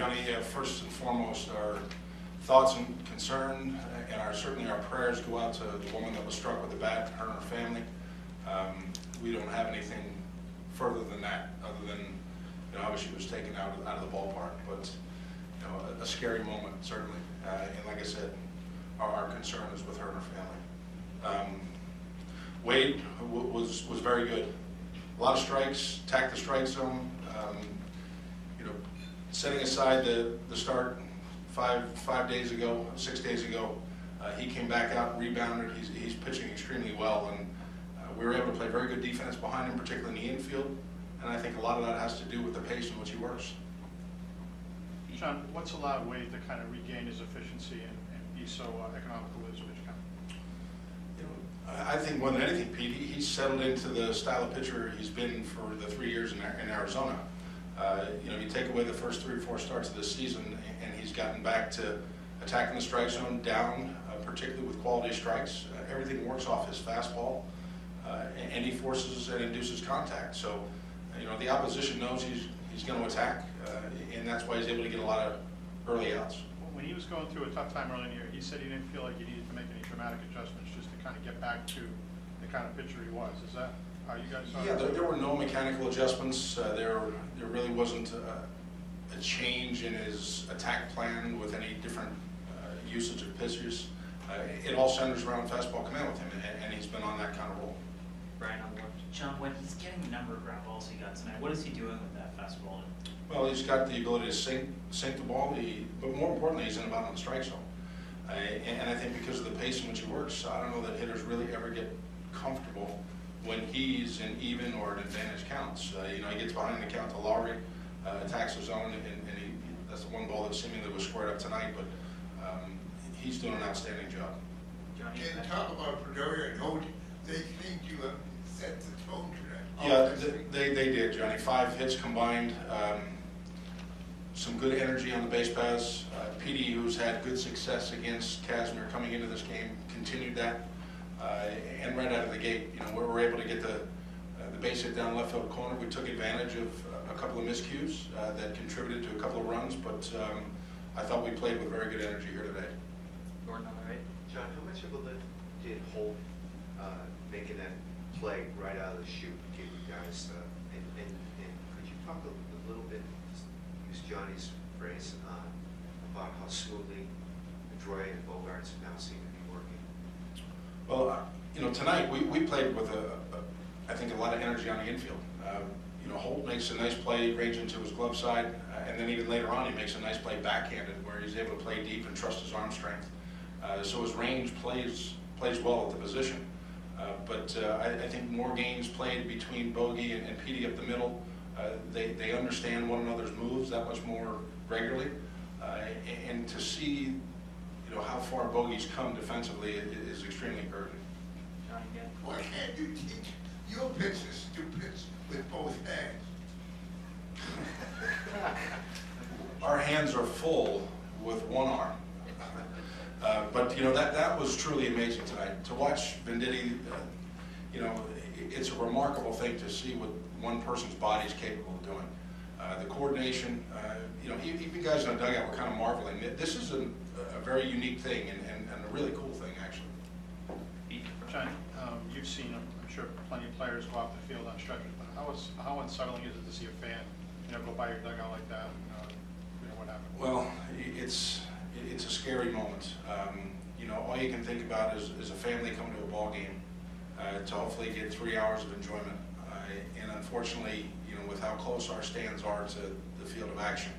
Johnny, first and foremost, our thoughts and concern and certainly our prayers go out to the woman that was struck with the bat, her and her family. We don't have anything further than that, other than, you know, obviously she was taken out of the ballpark, but, you know, a scary moment, certainly. And like I said, our concern is with her and her family. Wade was very good. A lot of strikes, attacked the strike zone. You know, setting aside the start 5 days ago, 6 days ago, he came back out and rebounded. He's pitching extremely well, and we were able to play very good defense behind him, particularly in the infield. And I think a lot of that has to do with the pace in which he works. John, what's allowed Wade to kind of regain his efficiency and be so economical as a pitch count? You know, I think more than anything, Pete, he's settled into the style of pitcher he's been for the 3 years in Arizona. You know, you take away the first 3 or 4 starts of this season, and he's gotten back to attacking the strike zone down, particularly with quality strikes. Everything works off his fastball, and he forces and induces contact. So, you know, the opposition knows he's going to attack, and that's why he's able to get a lot of early outs. When he was going through a tough time early in the year, he said he didn't feel like he needed to make any dramatic adjustments just to kind of get back to the kind of pitcher he was. Is that how you guys saw it? Yeah, there were no mechanical adjustments. There really wasn't a change in his attack plan with any different usage of pitchers. It all centers around fastball command with him, and he's been on that kind of roll. Brian, on board. John, when he's getting the number of ground balls he got tonight, what is he doing with that fastball? Well, he's got the ability to sink the ball, but more importantly, he's in about on the strike zone. And I think because of the pace in which he works, I don't know that hitters really ever get comfortable when he's in even or an advantage counts. You know, he gets behind the count to Lowry, attacks the zone, and that's the one ball that seemingly was squared up tonight, but he's doing an outstanding job. Can you talk about Padoria and Holt? They think you have set the tone tonight. Yeah, they did, Johnny. 5 hits combined. Some good energy on the base paths. PD, who's had good success against Casimir coming into this game, continued that. And right out of the gate, you know, we were able to get the base hit down left field corner. We took advantage of a couple of miscues that contributed to a couple of runs, but I thought we played with very good energy here today. Gordon on the right. John, how much of a lift did Holt making that play right out of the chute give you guys? And could you talk a little bit, use Johnny's phrase, about how smoothly Troy and Bogarts now seem to be working? Well, you know, tonight we played with I think a lot of energy on the infield. You know, Holt makes a nice play, range into his glove side, and then even later on he makes a nice play backhanded where he's able to play deep and trust his arm strength. So his range plays well at the position. But I think more games played between Bogey and Petey up the middle. They understand one another's moves that much more regularly. And to see, you know, how far Bogey's come defensively is extremely encouraging. John again. Why can't you teach your pitchers to pitch with both hands? Our hands are full with one arm. But, you know, that was truly amazing tonight. To watch Venditti, you know, it's a remarkable thing to see what one person's body is capable of doing. The coordination, you know, even guys in the dugout were kind of marveling. This is a very unique thing and a really cool thing, actually. John, you've seen, I'm sure, plenty of players go off the field on stretchers, but how unsettling is it to see a fan, you know, go by your dugout like that and, you know, what happened? Well, it's a scary moment. You know, all you can think about is a family coming to a ball game to hopefully get 3 hours of enjoyment. And unfortunately, you know, with how close our stands are to the field of action,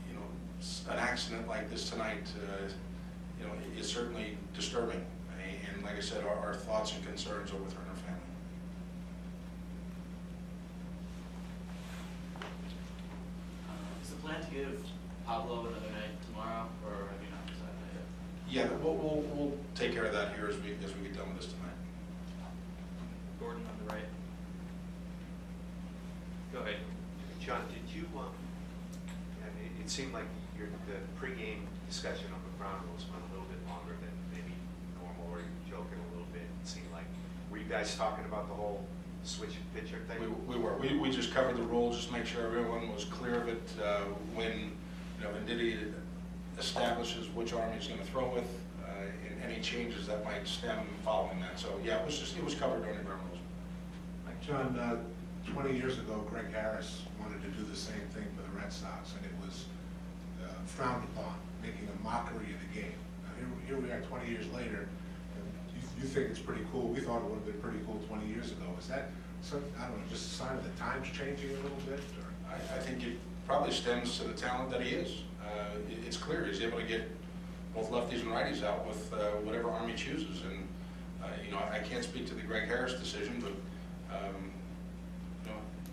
you know, an accident like this tonight, you know, is certainly disturbing. And like I said, our thoughts and concerns are with her and her family. Is the plan to give Pablo another night tomorrow, or have you not decided that yet? Yeah, we'll take care of that here as we get done with this tonight. Gordon on the right. Go ahead. John, did you, it seemed like the pregame discussion on the Chronicles went a little bit longer than maybe normal, or you were joking a little bit. It seemed like, were you guys talking about the whole switch pitcher thing? We were. We just covered the rules, just make sure everyone was clear of it. When Venditti establishes which arm he's going to throw with, and any changes that might stem following that. So yeah, it was covered under the rules. Like John, 20 years ago, Greg Harris wanted to do the same thing for the Red Sox, and it was frowned upon, making a mockery of the game. Now, here we are 20 years later, and you think it's pretty cool. We thought it would have been pretty cool 20 years ago. Is that, I don't know, just a sign of the times changing a little bit? Or? I think it probably stems to the talent that he is. It's clear he's able to get both lefties and righties out with whatever arm he chooses. And I can't speak to the Greg Harris decision, but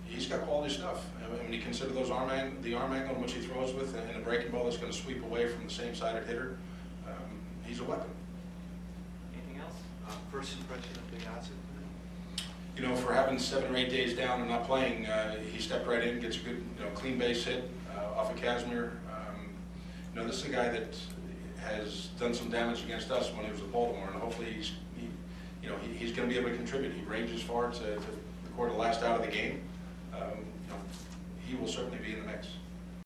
he's got quality stuff. And when you consider the arm angle in which he throws with, and a breaking ball that's going to sweep away from the same sided hitter, he's a weapon. Anything else? First impression of Piazza? For having 7 or 8 days down and not playing, he stepped right in, gets a good, clean base hit off of Casimir. This is a guy that has done some damage against us when he was with Baltimore, and hopefully he's going to be able to contribute. He ranges far to record the last out of the game. He will certainly be in the mix.